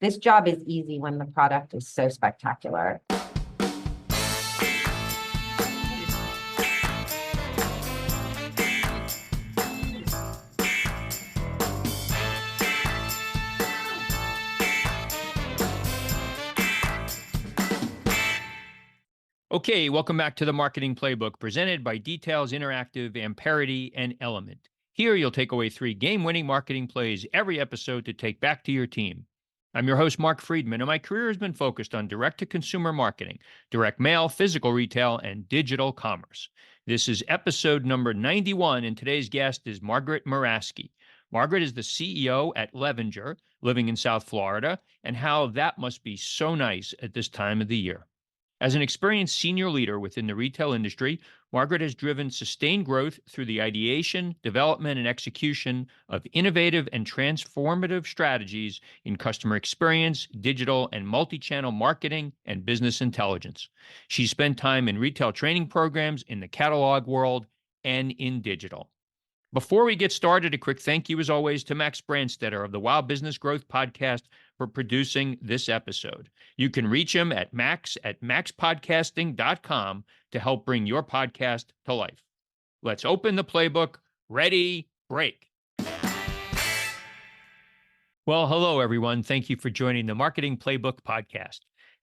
this job is easy when the product is so spectacular. Okay, welcome back to the Marketing Playbook presented by Details Interactive, Amperity, and Element. Here you'll take away 3 game-winning marketing plays every episode to take back to your team. I'm your host, Mark Friedman, and my career has been focused on direct-to-consumer marketing, direct mail, physical retail, and digital commerce. This is episode number 91, and today's guest is Margaret Moraskie. Margaret is the CEO at Levenger, living in South Florida, and how that must be so nice at this time of the year. As an experienced senior leader within the retail industry, Margaret has driven sustained growth through the ideation, development, and execution of innovative and transformative strategies in customer experience, digital and multi-channel marketing, and business intelligence. She's spent time in retail training programs in the catalog world and in digital. Before we get started, a quick thank you, as always, to Max Branstetter of the Wow Business Growth Podcast for producing this episode. You can reach him at maxpodcasting.com to help bring your podcast to life. Let's open the playbook. Ready, break. Well, hello, everyone. Thank you for joining the Marketing Playbook Podcast.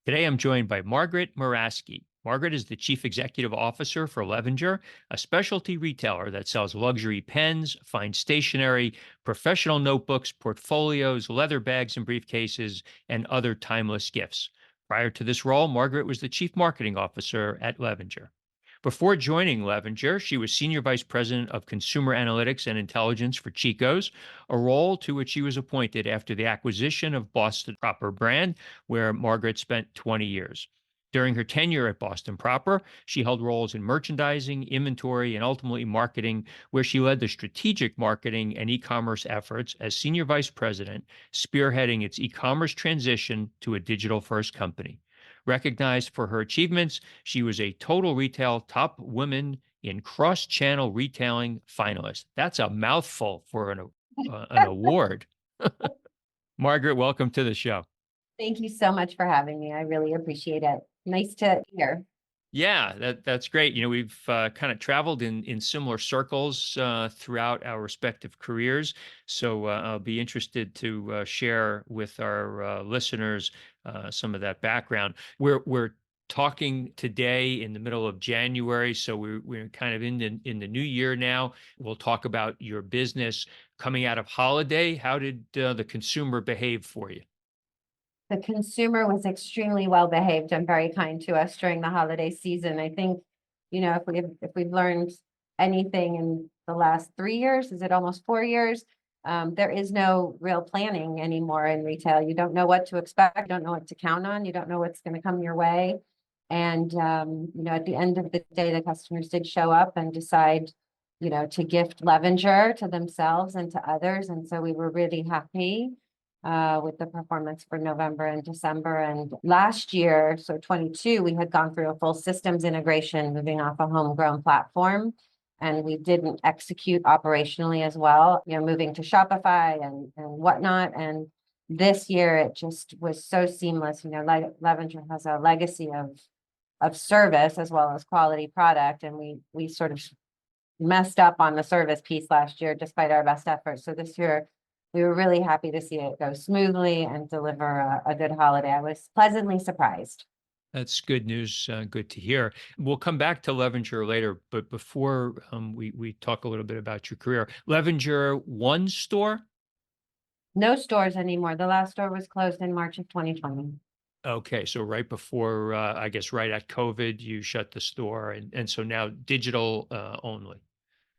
Today, I'm joined by Margaret Moraskie. Margaret is the Chief Executive Officer for Levenger, a specialty retailer that sells luxury pens, fine stationery, professional notebooks, portfolios, leather bags and briefcases, and other timeless gifts. Prior to this role, Margaret was the Chief Marketing Officer at Levenger. Before joining Levenger, she was Senior Vice President of Consumer Analytics and Intelligence for Chico's, a role to which she was appointed after the acquisition of Boston Proper brand, where Margaret spent 20 years. During her tenure at Boston Proper, she held roles in merchandising, inventory, and ultimately marketing, where she led the strategic marketing and e-commerce efforts as Senior Vice President, spearheading its e-commerce transition to a digital-first company. Recognized for her achievements, she was a Total Retail Top Women in Cross-Channel Retailing finalist. That's a mouthful for an award. Margaret, welcome to the show. Thank you so much for having me. I really appreciate it. Nice to hear. Yeah, that's great. We've kind of traveled in similar circles throughout our respective careers. So I'll be interested to share with our listeners some of that background. We're talking today in the middle of January, so we're kind of in the new year now. We'll talk about your business coming out of holiday. How did the consumer behave for you? The consumer was extremely well behaved and very kind to us during the holiday season. I think, if we've learned anything in the last 3 years, is it almost 4 years? There is no real planning anymore in retail. You don't know what to expect. You don't know what to count on. You don't know what's going to come your way. And, at the end of the day, the customers did show up and decide, to gift Levenger to themselves and to others. And so we were really happy with the performance for November and December. And last year, so 22, we had gone through a full systems integration, moving off a homegrown platform. And we didn't execute operationally as well, moving to Shopify and whatnot. And this year, it just was so seamless. Levenger has a legacy of service as well as quality product. And we sort of messed up on the service piece last year, despite our best efforts. So this year, we were really happy to see it go smoothly and deliver a good holiday. I was pleasantly surprised. That's good news. Good to hear. We'll come back to Levenger later, but before we talk a little bit about your career, Levenger one store? No stores anymore. The last store was closed in March of 2020. Okay, so right before, I guess, right at COVID, you shut the store, and so now digital only.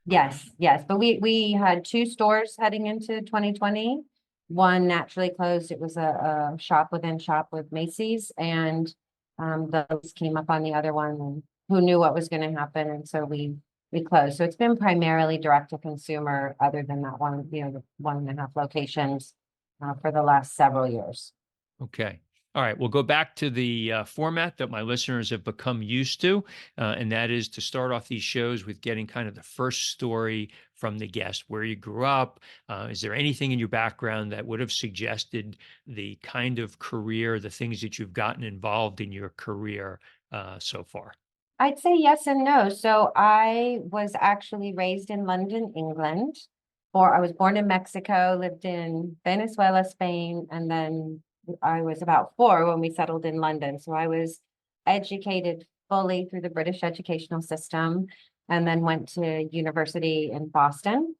Yes. But we had 2 stores heading into 2020. One naturally closed. It was a shop within shop with Macy's, and those came up on the other one, and who knew what was going to happen. And so we closed. So it's been primarily direct to consumer, other than that one, the 1.5 locations for the last several years. Okay. All right, we'll go back to the format that my listeners have become used to, and that is to start off these shows with getting kind of the first story from the guest, where you grew up. Is there anything in your background that would have suggested the kind of career, the things that you've gotten involved in your career so far? I'd say yes and no. So I was actually raised in London, England, or I was born in Mexico, lived in Venezuela, Spain, and then I was about 4 when we settled in London. So I was educated fully through the British educational system and then went to university in Boston.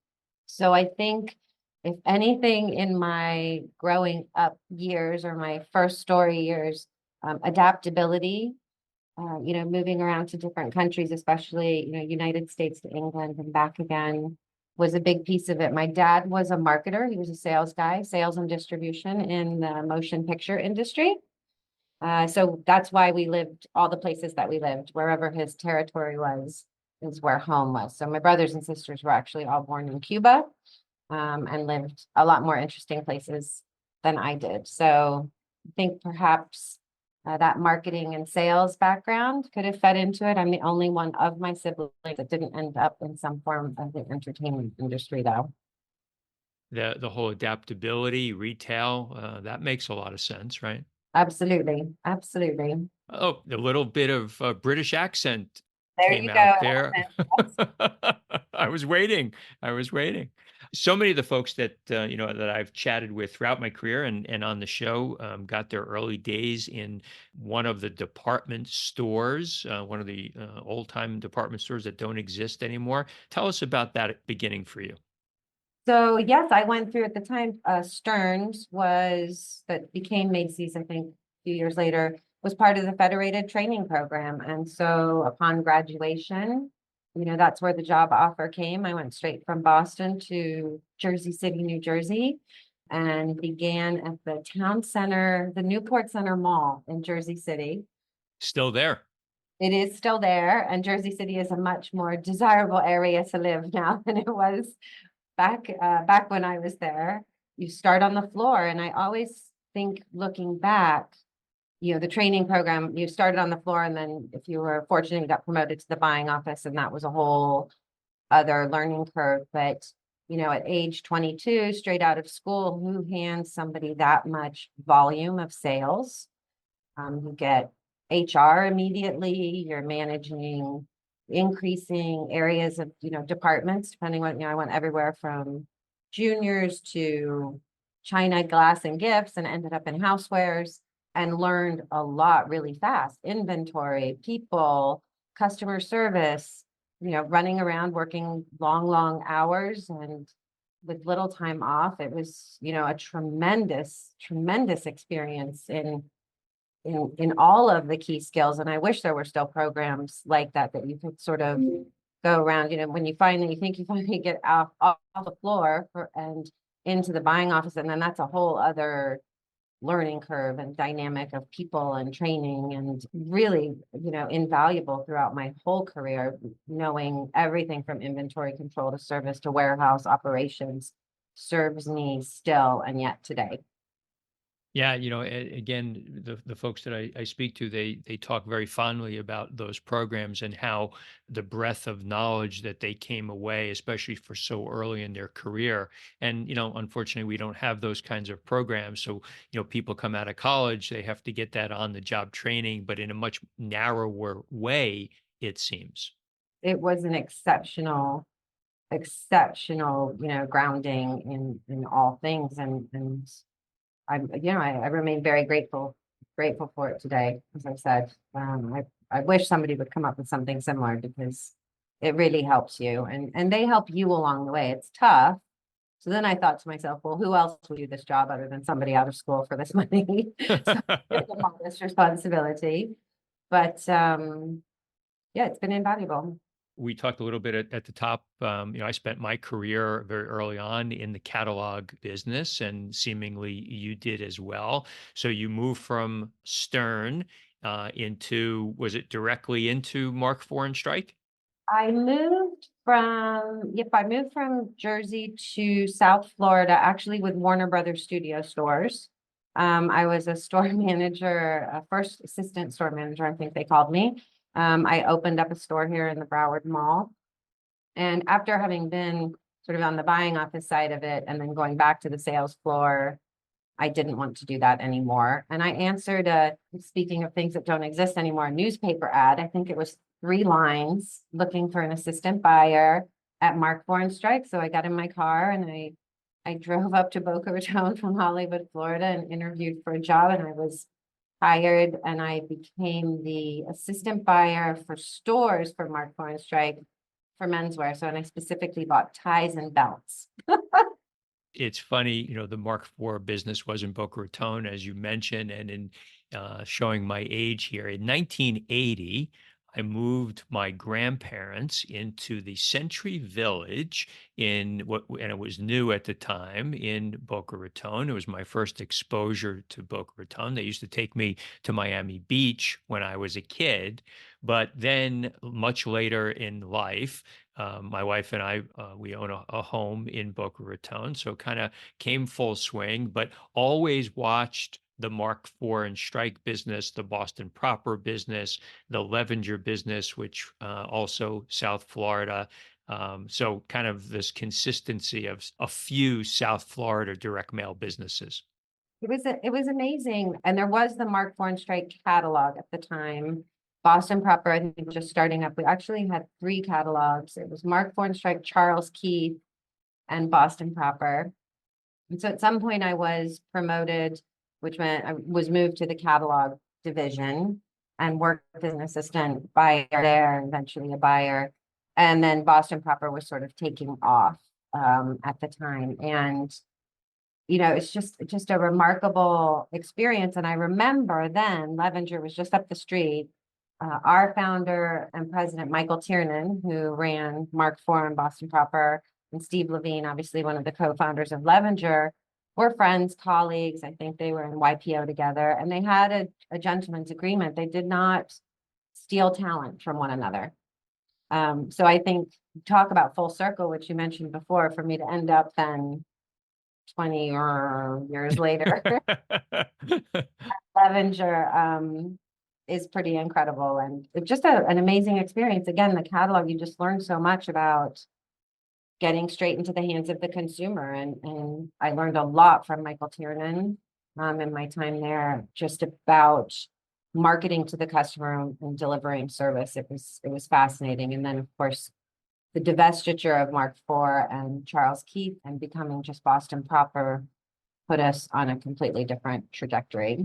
So I think if anything in my growing up years or my first story years, adaptability, moving around to different countries, especially, United States to England and back again, was a big piece of it. My dad was a marketer. He was a sales guy, sales and distribution in the motion picture industry. So that's why we lived all the places that we lived, wherever his territory was, is where home was. So my brothers and sisters were actually all born in Cuba, and lived a lot more interesting places than I did. So I think perhaps that marketing and sales background could have fed into it. I'm the only one of my siblings that didn't end up in some form of the entertainment industry, though. The whole adaptability, retail, that makes a lot of sense, right? Absolutely. Absolutely. Oh, a little bit of British accent There came you go. out there. Yes. I was waiting. I was waiting. So many of the folks that that I've chatted with throughout my career and on the show got their early days in one of the department stores, one of the old time department stores that don't exist anymore. Tell us about that beginning for you. So yes, I went through at the time, Stearns was, that became Macy's, I think, a few years later, was part of the Federated Training Program. And so upon graduation, that's where the job offer came. I went straight from Boston to Jersey City, New Jersey, and began at the town center, the Newport Center Mall in Jersey City. Still there. It is still there, and Jersey City is a much more desirable area to live now than it was back when I was there. You start on the floor, and I always think, looking back, the training program, you started on the floor, and then if you were fortunate, you got promoted to the buying office, and that was a whole other learning curve. But at age 22, straight out of school, who hands somebody that much volume of sales? You get HR immediately, you're managing increasing areas of, departments, depending on, I went everywhere from juniors to China, glass and gifts, and ended up in housewares and learned a lot really fast. Inventory, people, customer service, running around, working long, long hours and with little time off. It was, a tremendous, tremendous experience in all of the key skills. And I wish there were still programs like that you could sort of go around, when you think you finally get off the floor and into the buying office. And then that's a whole other learning curve and dynamic of people and training, and really, invaluable throughout my whole career, knowing everything from inventory control to service to warehouse operations serves me still and yet today. Yeah, again, the folks that I speak to, they talk very fondly about those programs and how the breadth of knowledge that they came away, especially for so early in their career. And, unfortunately, we don't have those kinds of programs. So, people come out of college, they have to get that on the job training, but in a much narrower way, it seems. It was an exceptional, grounding in all things. And I remain very grateful for it today. As I've said, I wish somebody would come up with something similar, because it really helps you, and they help you along the way. It's tough. So then I thought to myself, well, who else would do this job other than somebody out of school for this money? So it's a modest responsibility, but yeah, it's been invaluable. We talked a little bit at the top. I spent my career very early on in the catalog business, and seemingly you did as well. So you moved from Stern was it directly into Mark IV and Strike? I moved from Jersey to South Florida, actually with Warner Brothers Studio Stores. I was a store manager, a first assistant store manager, I think they called me. I opened up a store here in the Broward Mall. And after having been sort of on the buying office side of it and then going back to the sales floor, I didn't want to do that anymore. And I answered speaking of things that don't exist anymore, a newspaper ad. I think it was 3 lines looking for an assistant buyer at Mark IV Strike. So I got in my car and I drove up to Boca Raton from Hollywood, Florida, and interviewed for a job, and I was hired, and I became the assistant buyer for stores for Mark IV Strike for menswear. So, and I specifically bought ties and belts. It's funny, the Mark IV business was in Boca Raton, as you mentioned, and in showing my age here, in 1980, I moved my grandparents into the Century Village and it was new at the time in Boca Raton. It was my first exposure to Boca Raton. They used to take me to Miami Beach when I was a kid, but then much later in life, my wife and I, we own a home in Boca Raton, so kind of came full swing, but always watched the Mark IV and Strike business, the Boston Proper business, the Levenger business, which also South Florida. So kind of this consistency of a few South Florida direct mail businesses. It was amazing. And there was the Mark IV Strike catalog at the time. Boston Proper, I think, just starting up. We actually had 3 catalogs. It was Mark IV Strike, Charles Keith, and Boston Proper. And so at some point I was promoted, which meant I was moved to the catalog division and worked as an assistant buyer there, and eventually a buyer. And then Boston Proper was sort of taking off at the time. And it's just a remarkable experience. And I remember then Levenger was just up the street. Our founder and president, Michael Tiernan, who ran Mark IV and Boston Proper, and Steve Levine, obviously one of the co-founders of Levenger, were friends, colleagues. I think they were in YPO together, and they had a gentleman's agreement. They did not steal talent from one another. So I think, talk about full circle, which you mentioned before, for me to end up then 20 or years later, Levenger is pretty incredible, and it's just an amazing experience. Again, the catalog, you just learn so much about getting straight into the hands of the consumer. And I learned a lot from Michael Tiernan in my time there, just about marketing to the customer and delivering service. It was fascinating. And then, of course, the divestiture of Mark IV and Charles Keith and becoming just Boston Proper put us on a completely different trajectory.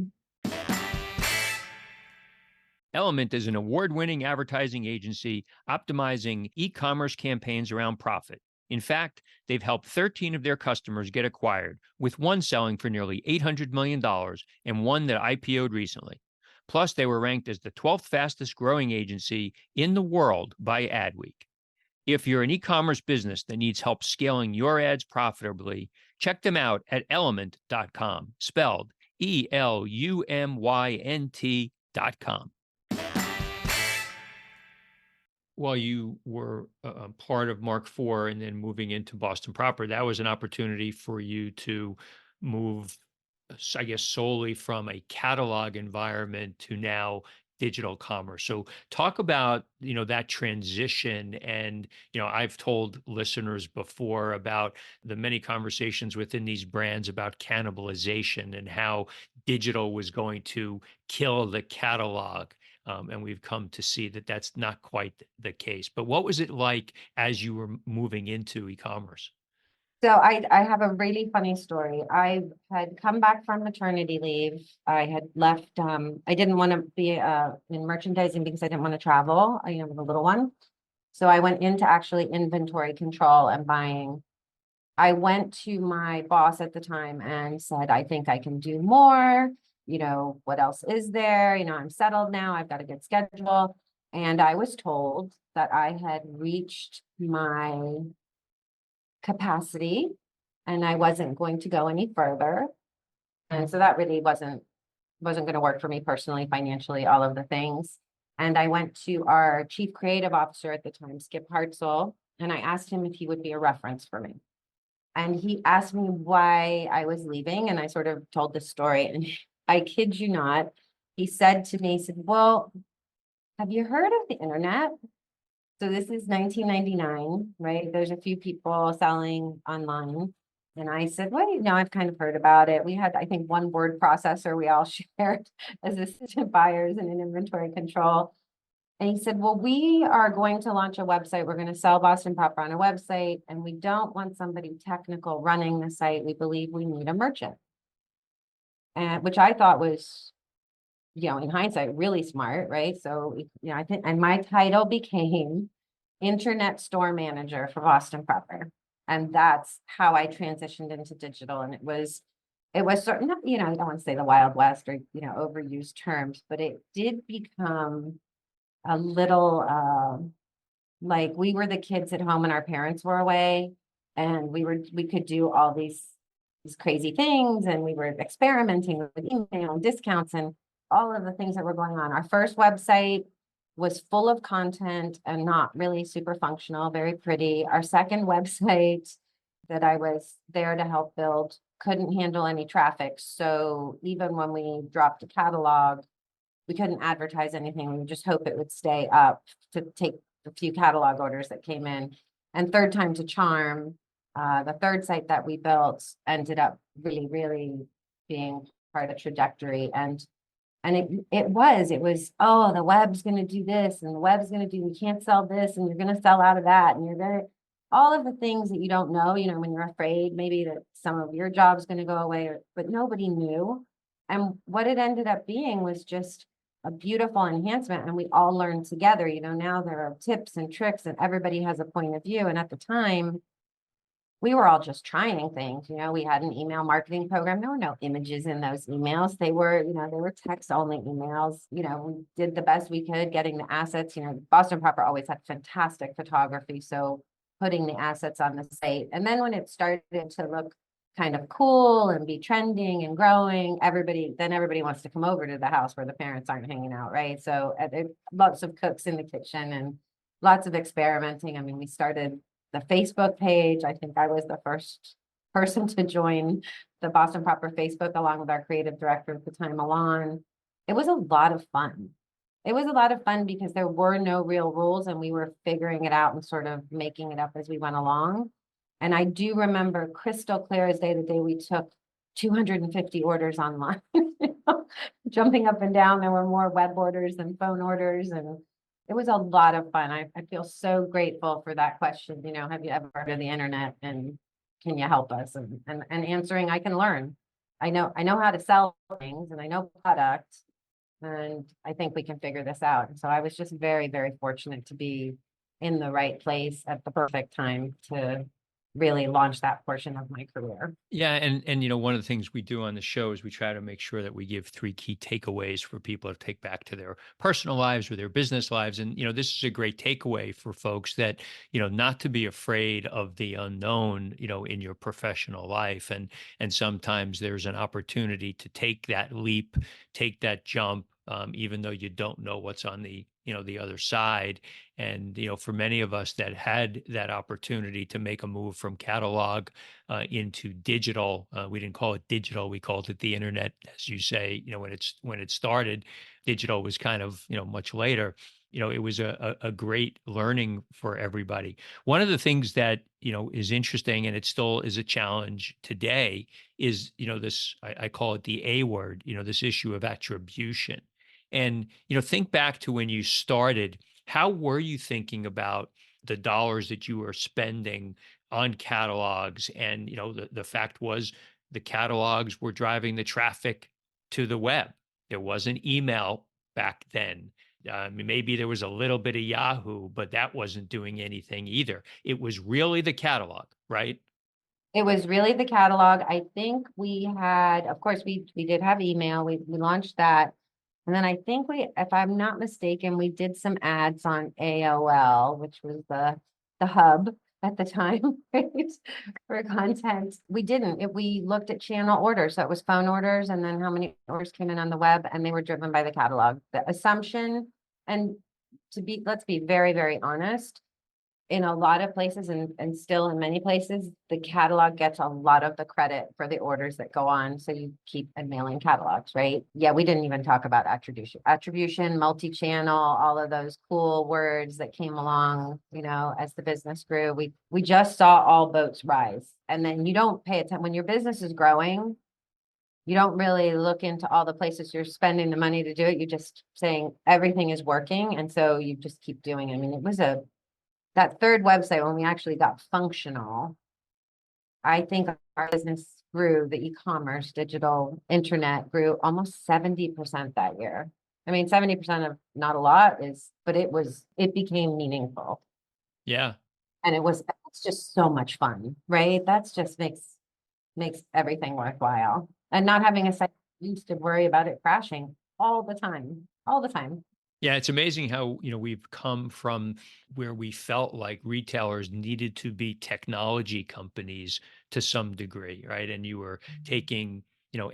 Element is an award-winning advertising agency optimizing e-commerce campaigns around profit. In fact, they've helped 13 of their customers get acquired, with one selling for nearly $800 million and one that IPO'd recently. Plus, they were ranked as the 12th fastest growing agency in the world by Adweek. If you're an e-commerce business that needs help scaling your ads profitably, check them out at element.com, spelled ELUMYNT.com. While you were part of Mark IV and then moving into Boston Proper, that was an opportunity for you to move, I guess, solely from a catalog environment to now digital commerce. So talk about, that transition. And, I've told listeners before about the many conversations within these brands about cannibalization and how digital was going to kill the catalog. And we've come to see that that's not quite the case. But what was it like as you were moving into e-commerce? So I have a really funny story. I had come back from maternity leave. I had left. I didn't want to be in merchandising because I didn't want to travel, with a little one. So I went into actually inventory control and buying. I went to my boss at the time and said, I think I can do more. What else is there? I'm settled now. I've got a good schedule. And I was told that I had reached my capacity and I wasn't going to go any further. And so that really wasn't going to work for me personally, financially, all of the things. And I went to our chief creative officer at the time, Skip Hartzell, and I asked him if he would be a reference for me. And he asked me why I was leaving, and I sort of told the story. And I kid you not, he said to me, he said, well, have you heard of the internet? So this is 1999, right? There's a few people selling online. And I said, well, I've kind of heard about it. We had, I think, one word processor we all shared as assistant buyers and an inventory control. And he said, well, we are going to launch a website. We're going to sell Boston Proper on a website, and we don't want somebody technical running the site. We believe we need a merchant. And which I thought was, in hindsight, really smart, right? So, I think, and my title became Internet Store Manager for Boston Proper. And that's how I transitioned into digital. And it was sort of, I don't want to say the Wild West or, overused terms, but it did become a little, like we were the kids at home and our parents were away, and we could do all these crazy things, and we were experimenting with email and discounts and all of the things that were going on. Our first website was full of content and not really super functional, very pretty. Our second website that I was there to help build couldn't handle any traffic. So even when we dropped a catalog, we couldn't advertise anything. We would just hope it would stay up to take the few catalog orders that came in. And third time to charm, the third site that we built ended up really, really being part of the trajectory. And it was, oh, the web's going to do this and the web's going to do, we can't sell this and you're going to sell out of that. And you're going to, all of the things that you don't know, when you're afraid maybe that some of your job's going to go away, but nobody knew. And what it ended up being was just a beautiful enhancement. And we all learned together, now there are tips and tricks and everybody has a point of view. And at the time, we were all just trying things. We had an email marketing program. There were no images in those emails. They were, they were text only emails. We did the best we could getting the assets. Boston Proper always had fantastic photography. So putting the assets on the site. And then when it started to look kind of cool and be trending and growing, everybody wants to come over to the house where the parents aren't hanging out, right? So lots of cooks in the kitchen and lots of experimenting. I mean, we started the Facebook page. I think I was the first person to join the Boston Proper Facebook along with our creative director at the time, Alon. It was a lot of fun. It was a lot of fun because there were no real rules and we were figuring it out and sort of making it up as we went along. And I do remember crystal clear as day, the day we took 250 orders online, jumping up and down. There were more web orders than phone orders, and it was a lot of fun. I feel so grateful for that question. Have you ever heard of the internet and can you help us? And answering, I can learn. I know how to sell things and I know product, and I think we can figure this out. And so I was just very, very fortunate to be in the right place at the perfect time to really launch that portion of my career. Yeah, and one of the things we do on the show is we try to make sure that we give three key takeaways for people to take back to their personal lives or their business lives. And this is a great takeaway for folks that not to be afraid of the unknown in your professional life. And sometimes there's an opportunity to take that leap, take that jump, even though you don't know what's on the other side. And for many of us that had that opportunity to make a move from catalog into digital, we didn't call it digital, we called it the internet, as you say. When it started, digital was kind of much later. It was a great learning for everybody. One of the things that is interesting, and it still is a challenge today, is this, I call it the A word, this issue of attribution. And think back to when you started. How were you thinking about the dollars that you were spending on catalogs? And the fact was the catalogs were driving the traffic to the web. There wasn't email back then. Maybe there was a little bit of Yahoo, but that wasn't doing anything either. It was really the catalog, right? It was really the catalog. I think we had, of course, we did have email. We launched that. And then I think if I'm not mistaken, we did some ads on AOL, which was the hub at the time, right? For content. We didn't. We looked at channel orders. So it was phone orders and then how many orders came in on the web, and they were driven by the catalog. The assumption, and let's be very, very honest, in a lot of places and still in many places, the catalog gets a lot of the credit for the orders that go on. So you keep mailing catalogs, right? Yeah, we didn't even talk about attribution, multi-channel, all of those cool words that came along, as the business grew. We just saw all boats rise. And then you don't pay attention when your business is growing. You don't really look into all the places you're spending the money to do it. You're just saying everything is working. And so you just keep doing it. I mean, that third website, when we actually got functional, I think our business grew, the e-commerce, digital internet grew almost 70% that year. I mean, 70% of not a lot but it became meaningful. Yeah. And it's just so much fun, right? That's just makes everything worthwhile. And not having a site used to worry about it crashing all the time, all the time. Yeah, it's amazing how, we've come from where we felt like retailers needed to be technology companies to some degree, right? And you were taking,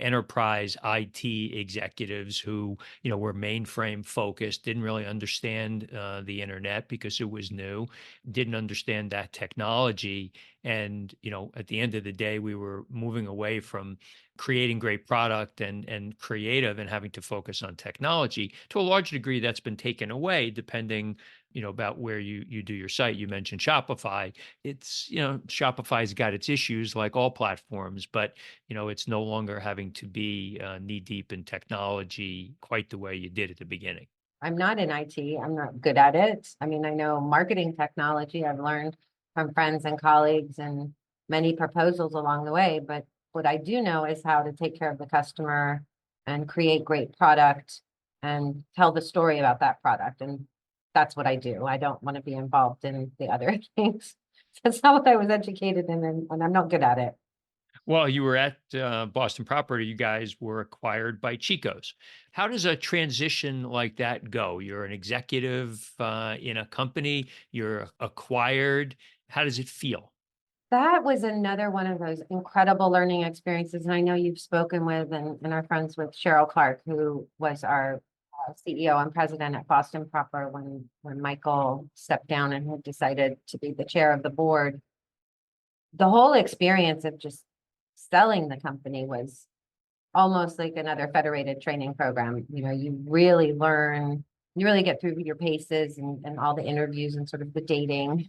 enterprise IT executives who, were mainframe focused, didn't really understand the internet because it was new, didn't understand that technology. And, at the end of the day, we were moving away from creating great product and creative and having to focus on technology. To a large degree, that's been taken away depending, about where you do your site. You mentioned Shopify. It's, Shopify's got its issues like all platforms, but, it's no longer having to be knee deep in technology quite the way you did at the beginning. I'm not in IT. I'm not good at it. I mean, I know marketing technology. I've learned from friends and colleagues and many proposals along the way, but what I do know is how to take care of the customer and create great product and tell the story about that product. And that's what I do. I don't want to be involved in the other things. That's not what I was educated in, and I'm not good at it. Well, you were at Boston Proper. You guys were acquired by Chico's. How does a transition like that go? You're an executive in a company, you're acquired. How does it feel? That was another one of those incredible learning experiences. And I know you've spoken with and are friends with Cheryl Clark, who was our CEO and president at Boston Proper when Michael stepped down and had decided to be the chair of the board. The whole experience of just selling the company was almost like another federated training program. You really learn, you really get through your paces and all the interviews and sort of the dating.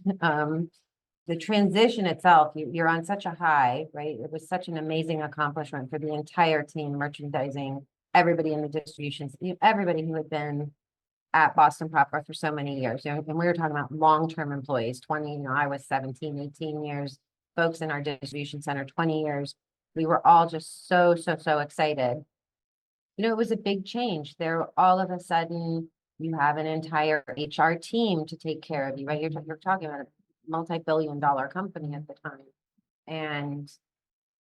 The transition itself, you're on such a high, right? It was such an amazing accomplishment for the entire team, merchandising, everybody in the distributions, everybody who had been at Boston Proper for so many years. And we were talking about long-term employees, 20, I was 17, 18 years, folks in our distribution center, 20 years. We were all just so excited. It was a big change. There, all of a sudden, you have an entire HR team to take care of you, right? You're talking about a multi-billion-dollar company at the time. And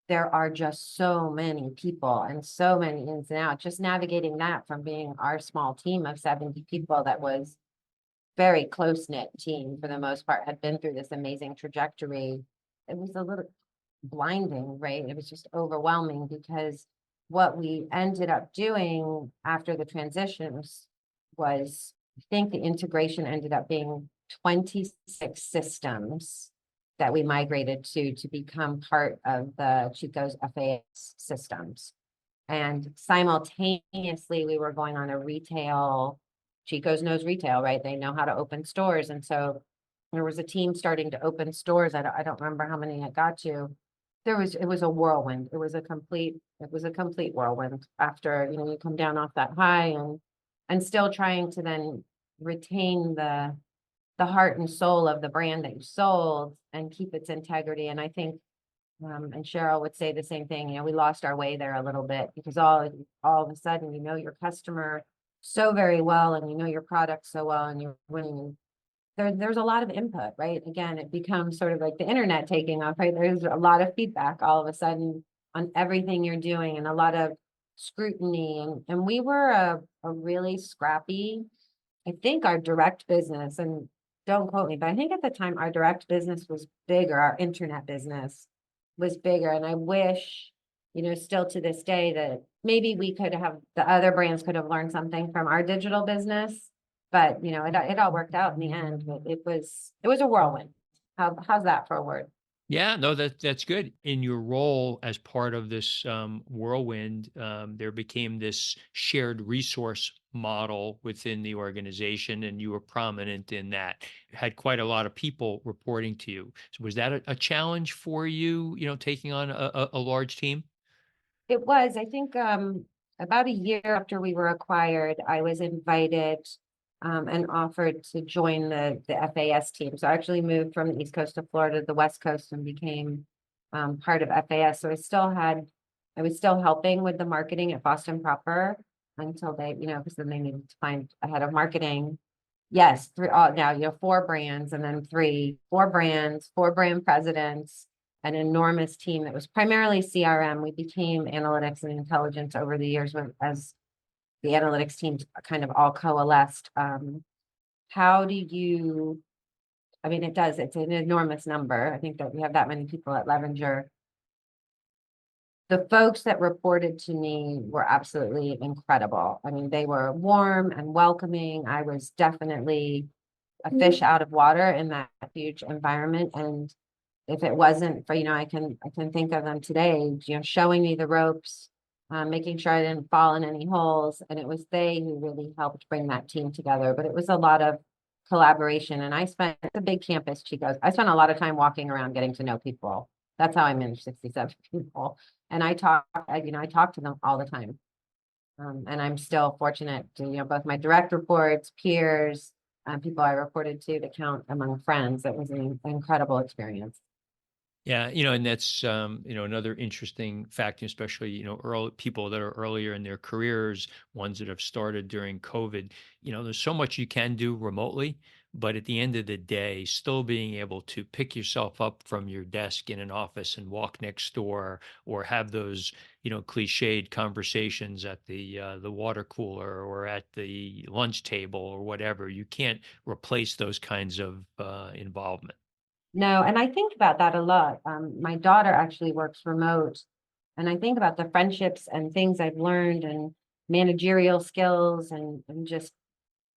there are just so many people and so many ins and outs. Just navigating that from being our small team of 70 people that was very close-knit team for the most part, had been through this amazing trajectory. It was a little blinding, right? It was just overwhelming because what we ended up doing after the transitions was, I think the integration ended up being 26 systems that we migrated to become part of the Chico's FAS systems. And simultaneously, we were going on a retail, Chico's knows retail, right? They know how to open stores. And so there was a team starting to open stores. I don't remember how many it got to. It was a whirlwind. It was a complete whirlwind after, you come down off that high and still trying to then retain the heart and soul of the brand that you sold and keep its integrity. And I think, and Cheryl would say the same thing, we lost our way there a little bit because all of a sudden, your customer so very well and your product so well and you're winning. There's a lot of input, right? Again, it becomes sort of like the internet taking off, right? There's a lot of feedback all of a sudden on everything you're doing and a lot of scrutiny. And we were a really scrappy, I think our direct business, and don't quote me, but I think at the time our direct business was bigger, our internet business was bigger. And I wish, still to this day that maybe the other brands could have learned something from our digital business. But it all worked out in the end. But it was a whirlwind. How's that for a word? Yeah, no, that's good. In your role as part of this whirlwind, there became this shared resource model within the organization, and you were prominent in that. Had quite a lot of people reporting to you. So was that a challenge for you? Taking on a large team. It was, I think, about a year after we were acquired, I was invited and offered to join the FAS team. So I actually moved from the East Coast of Florida to the West Coast and became part of FAS. So I was still helping with the marketing at Boston Proper until they, because then they needed to find a head of marketing. Yes, now, 4 brands and then 4 brands, 4 brand presidents, an enormous team that was primarily CRM. We became analytics and intelligence over the years as the analytics teams kind of all coalesced. How do you, I mean, it's an enormous number. I think that we have that many people at Levenger. The folks that reported to me were absolutely incredible. I mean, they were warm and welcoming. I was definitely a fish out of water in that huge environment. And if it wasn't for, I can think of them today, showing me the ropes, making sure I didn't fall in any holes. And it was they who really helped bring that team together. But it was a lot of collaboration. And it's a big campus, Chico's. I spent a lot of time walking around getting to know people. That's how I managed 67 people. And I talk to them all the time. And I'm still fortunate to, both my direct reports, peers, people I reported to count among friends. It was an incredible experience. Yeah, and that's another interesting fact, especially early people that are earlier in their careers, ones that have started during COVID. There's so much you can do remotely, but at the end of the day, still being able to pick yourself up from your desk in an office and walk next door, or have those cliched conversations at the water cooler or at the lunch table or whatever. You can't replace those kinds of involvement. No, and I think about that a lot. My daughter actually works remote, and I think about the friendships and things I've learned and managerial skills and just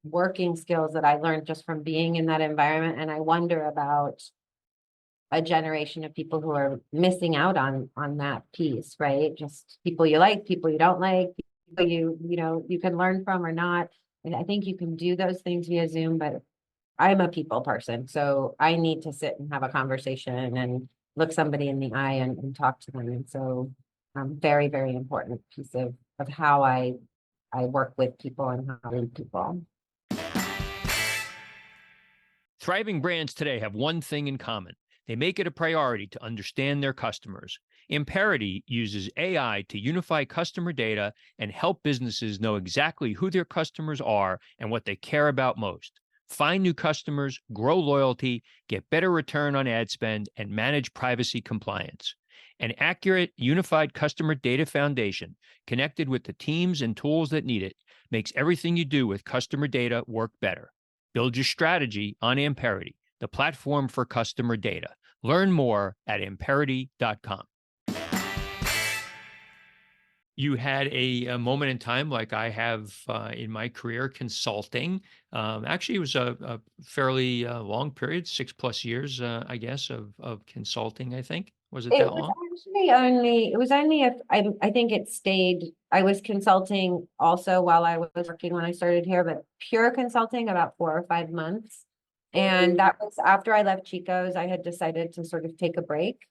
working skills that I learned just from being in that environment. And I wonder about a generation of people who are missing out on that piece, right? Just people you like, people you don't like, people you can learn from or not. And I think you can do those things via Zoom, but I'm a people person, so I need to sit and have a conversation and look somebody in the eye and talk to them. And so very, very important piece of how I work with people and how I lead people. Thriving brands today have one thing in common. They make it a priority to understand their customers. Imperity uses AI to unify customer data and help businesses know exactly who their customers are and what they care about most. Find new customers, grow loyalty, get better return on ad spend, and manage privacy compliance. An accurate, unified customer data foundation connected with the teams and tools that need it makes everything you do with customer data work better. Build your strategy on Amperity, the platform for customer data. Learn more at amperity.com. You had a moment in time like I have in my career consulting. Actually, it was a fairly long period, 6+ years, I guess, of consulting, I think. Was it It that was long? it was only if I think it stayed, I was consulting also while I was working when I started here, but pure consulting about 4 or 5 months. And that was after I left Chico's. I had decided to sort of take a break,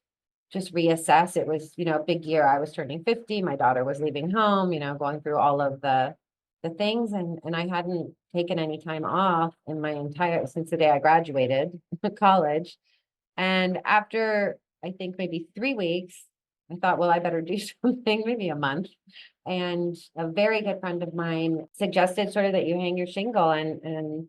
just reassess. It was, a big year. I was turning 50. My daughter was leaving home, going through all of the things. And I hadn't taken any time off since the day I graduated college. And after, I think maybe 3 weeks, I thought, well, I better do something, maybe a month. And a very good friend of mine suggested sort of that you hang your shingle and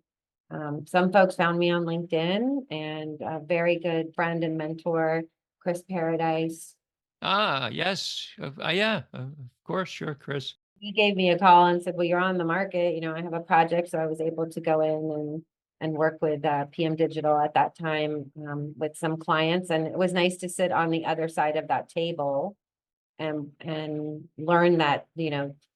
some folks found me on LinkedIn, and a very good friend and mentor, Chris Paradise. Ah, yes. Yeah, of course. Sure, Chris. He gave me a call and said, well, you're on the market. I have a project. So I was able to go in and work with PM Digital at that time with some clients. And it was nice to sit on the other side of that table and learn that,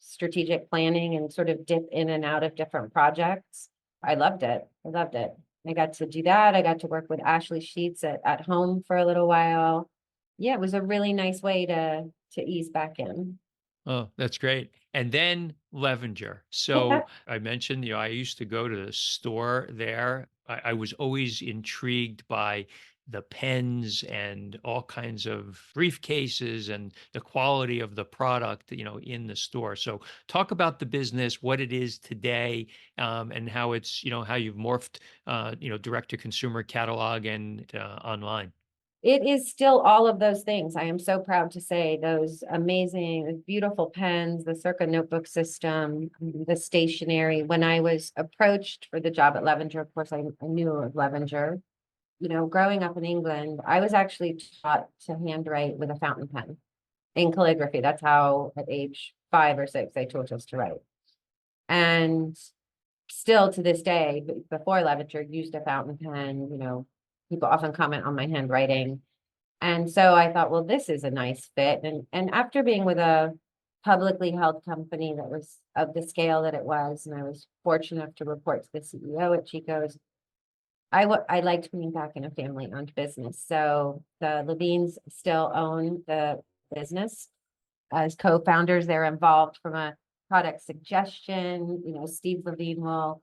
strategic planning and sort of dip in and out of different projects. I loved it. I loved it. I got to do that. I got to work with Ashley Sheets at home for a little while. Yeah, it was a really nice way to ease back in. Oh, that's great. And then Levenger. So I mentioned, I used to go to the store there. I was always intrigued by the pens and all kinds of briefcases and the quality of the product, in the store. So talk about the business, what it is today, and how it's, how you've morphed, direct to consumer catalog and online. It is still all of those things. I am so proud to say those amazing, beautiful pens, the Circa notebook system, the stationery. When I was approached for the job at Levenger, of course, I knew of Levenger. Growing up in England, I was actually taught to handwrite with a fountain pen in calligraphy. That's how at age 5 or 6, they taught us to write. And still to this day, before Levenger, used a fountain pen. People often comment on my handwriting. And so I thought, well, this is a nice fit. And after being with a publicly held company that was of the scale that it was, and I was fortunate enough to report to the CEO at Chico's, I liked being back in a family-owned business. So the Levines still own the business. As co-founders, they're involved from a product suggestion. Steve Levine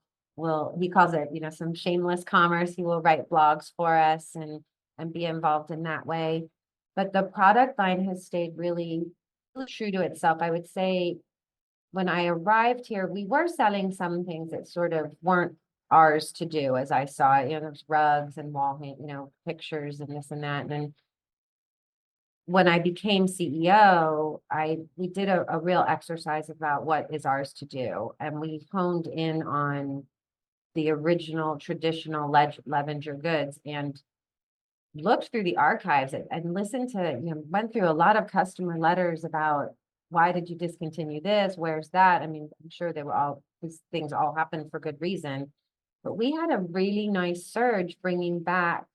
he calls it, some shameless commerce. He will write blogs for us and be involved in that way. But the product line has stayed really true to itself. I would say when I arrived here, we were selling some things that sort of weren't ours to do, as I saw it. There's rugs and pictures and this and that. And then when I became CEO, we did a real exercise about what is ours to do. And we honed in on the original traditional Levenger goods and looked through the archives and listened to, went through a lot of customer letters about why did you discontinue this? Where's that? I mean, I'm sure these things all happened for good reason, but we had a really nice surge bringing back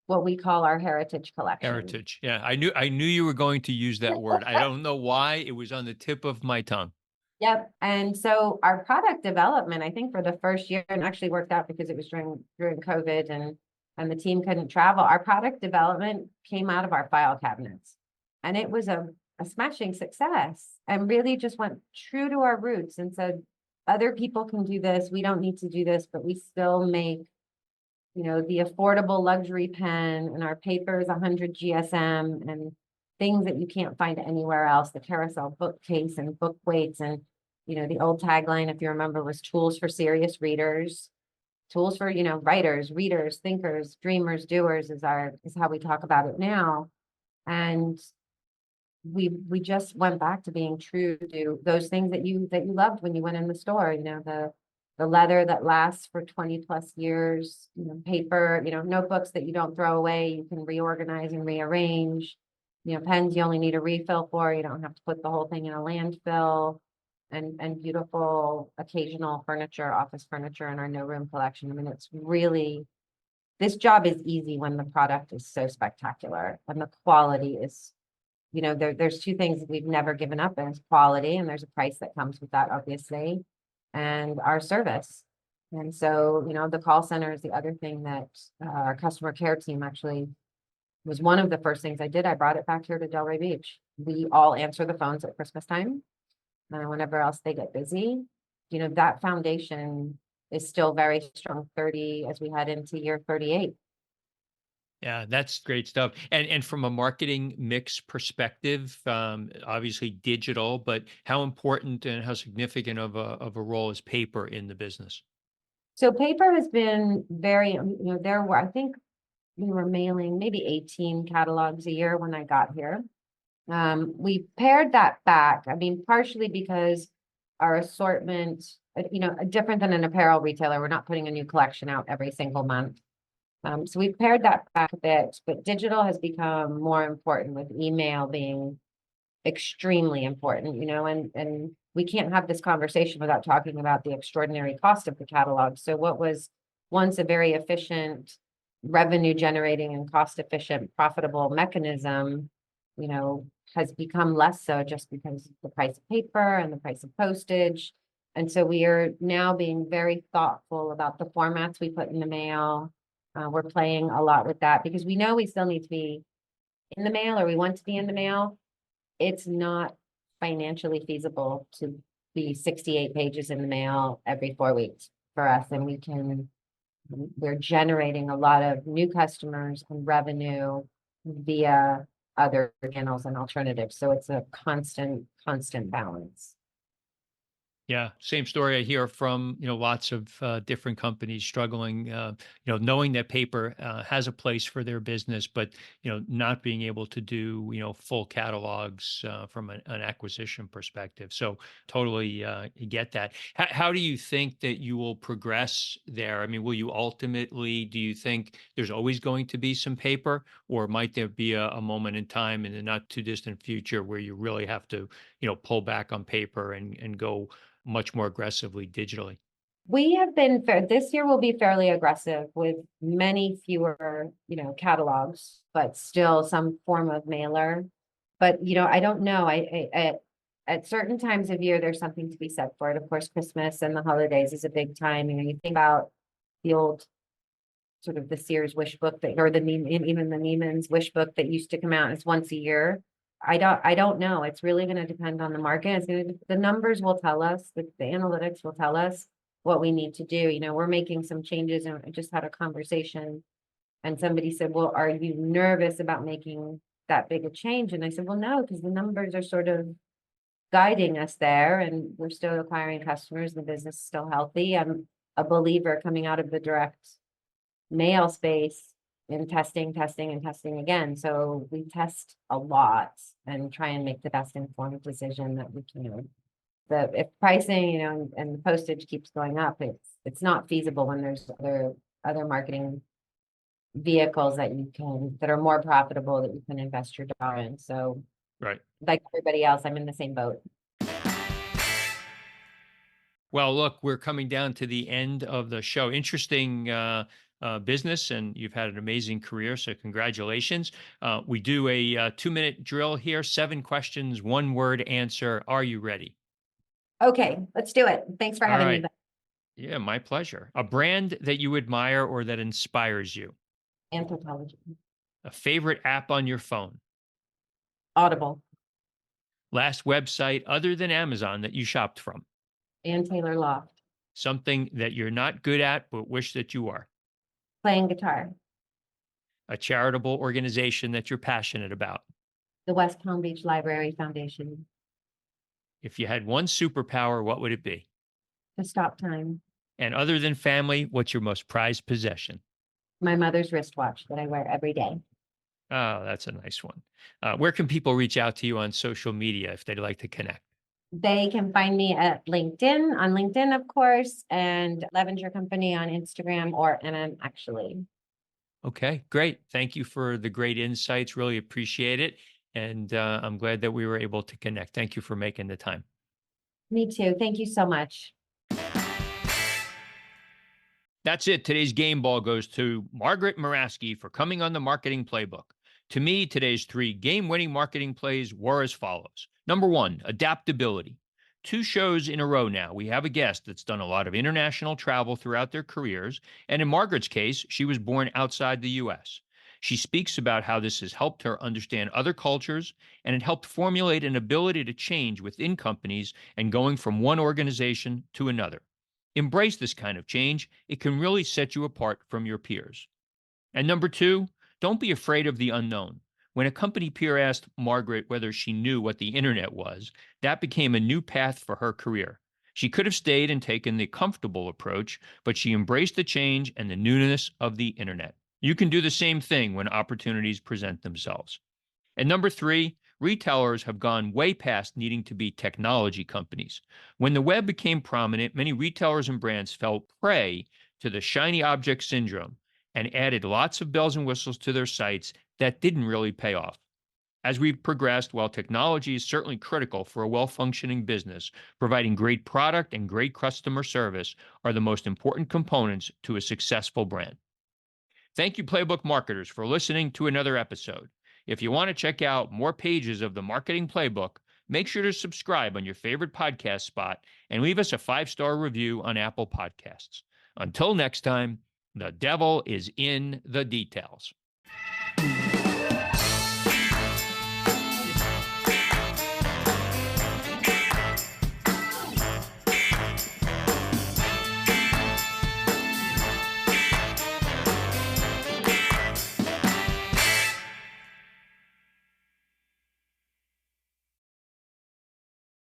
what we call our heritage collection. Heritage. Yeah. I knew you were going to use that word. I don't know why. It was on the tip of my tongue. Yep. And so our product development, I think for the first year, and actually worked out because it was during COVID and the team couldn't travel, our product development came out of our file cabinets. And it was a smashing success and really just went true to our roots and said, other people can do this. We don't need to do this, but we still make, the affordable luxury pen, and our paper is 100 GSM and things that you can't find anywhere else, the carousel bookcase and book weights. And, the old tagline, if you remember, was tools for serious readers, tools for, writers, readers, thinkers, dreamers, doers is how we talk about it now. And we just went back to being true to those things that you loved when you went in the store, the leather that lasts for 20 plus years, paper, notebooks that you don't throw away, you can reorganize and rearrange, pens you only need a refill for, you don't have to put the whole thing in a landfill, and beautiful occasional furniture, office furniture in our no room collection. I mean, it's really, this job is easy when the product is so spectacular and the quality is, there's two things that we've never given up, and it's quality, and there's a price that comes with that, obviously, and our service. And so, the call center is the other thing that our customer care team actually was one of the first things I did. I brought it back here to Delray Beach. We all answer the phones at Christmas time, whenever else they get busy. That foundation is still very strong, 30 as we head into year 38. Yeah, that's great stuff. And from a marketing mix perspective, obviously digital, but how important and how significant of a role is paper in the business? So paper has been very, I think we were mailing maybe 18 catalogs a year when I got here. We pared that back. I mean, partially because our assortment, different than an apparel retailer, we're not putting a new collection out every single month. So we've pared that back a bit, but digital has become more important, with email being extremely important, and we can't have this conversation without talking about the extraordinary cost of the catalog. So what was once a very efficient, revenue generating and cost efficient, profitable mechanism, has become less so, just because the price of paper and the price of postage. And so we are now being very thoughtful about the formats we put in the mail. We're playing a lot with that because we know we still need to be in the mail, or we want to be in the mail. It's not financially feasible to be 68 pages in the mail every 4 weeks for us. And we're generating a lot of new customers and revenue via other channels and alternatives. So it's a constant balance. Yeah, same story I hear from, lots of different companies struggling, knowing that paper has a place for their business, but, not being able to do, full catalogs from an acquisition perspective. So totally get that. How do you think that you will progress there? I mean, do you think there's always going to be some paper, or might there be a moment in time in the not too distant future where you really have to, pull back on paper and go much more aggressively digitally? We have been this year will be fairly aggressive with many fewer, catalogs, but still some form of mailer. But, I don't know. At certain times of year, there's something to be said for it. Of course, Christmas and the holidays is a big time. You think about the old sort of the Sears wish book or even the Neiman's wish book that used to come out. It's once a year. I don't know. It's really going to depend on the market. The numbers will tell us, the analytics will tell us what we need to do. We're making some changes, and I just had a conversation and somebody said, well, are you nervous about making that big a change? And I said, well, no, because the numbers are sort of guiding us there, and we're still acquiring customers. The business is still healthy. I'm a believer coming out of the direct mail space in testing and testing again. So we test a lot and try and make the best informed decision that we can. If pricing, and the postage keeps going up, it's not feasible when there's other marketing vehicles that are more profitable that you can invest your dollar in. So Right. like everybody else, I'm in the same boat. Well, look, we're coming down to the end of the show. Interesting business, and you've had an amazing career. So congratulations. We do a 2-minute drill here, 7 questions, 1-word answer. Are you ready? Okay, let's do it. Thanks for All having right. me. Yeah, my pleasure. A brand that you admire or that inspires you. Anthropology, A favorite app on your phone. Audible, Last website other than Amazon that you shopped from. and Taylor Loft, Something that you're not good at but wish that you are. playing guitar, A charitable organization that you're passionate about. the West Palm Beach Library Foundation, If you had one superpower, what would it be? to stop time, And other than family, what's your most prized possession? my mother's wristwatch that I wear every day. Oh, that's a nice one. Where can people reach out to you on social media if they'd like to connect? They can find me at on LinkedIn, of course, and Levenger Company on Instagram or NM actually. Okay, great. Thank you for the great insights. Really appreciate it. And I'm glad that we were able to connect. Thank you for making the time. Me too. Thank you so much. That's it. Today's game ball goes to Margaret Moraskie for coming on the marketing playbook. To me, today's 3 game-winning marketing plays were as follows. Number 1, adaptability. 2 shows in a row now, we have a guest that's done a lot of international travel throughout their careers, and in Margaret's case, she was born outside the U.S. She speaks about how this has helped her understand other cultures, and it helped formulate an ability to change within companies and going from one organization to another. Embrace this kind of change. It can really set you apart from your peers. And number 2, don't be afraid of the unknown. When a company peer asked Margaret whether she knew what the internet was, that became a new path for her career. She could have stayed and taken the comfortable approach, but she embraced the change and the newness of the internet. You can do the same thing when opportunities present themselves. And number 3, retailers have gone way past needing to be technology companies. When the web became prominent, many retailers and brands fell prey to the shiny object syndrome and added lots of bells and whistles to their sites that didn't really pay off. As we've progressed, while technology is certainly critical for a well-functioning business, providing great product and great customer service are the most important components to a successful brand. Thank you, Playbook marketers, for listening to another episode. If you want to check out more pages of the Marketing Playbook, make sure to subscribe on your favorite podcast spot and leave us a 5-star review on Apple Podcasts. Until next time, the devil is in the details.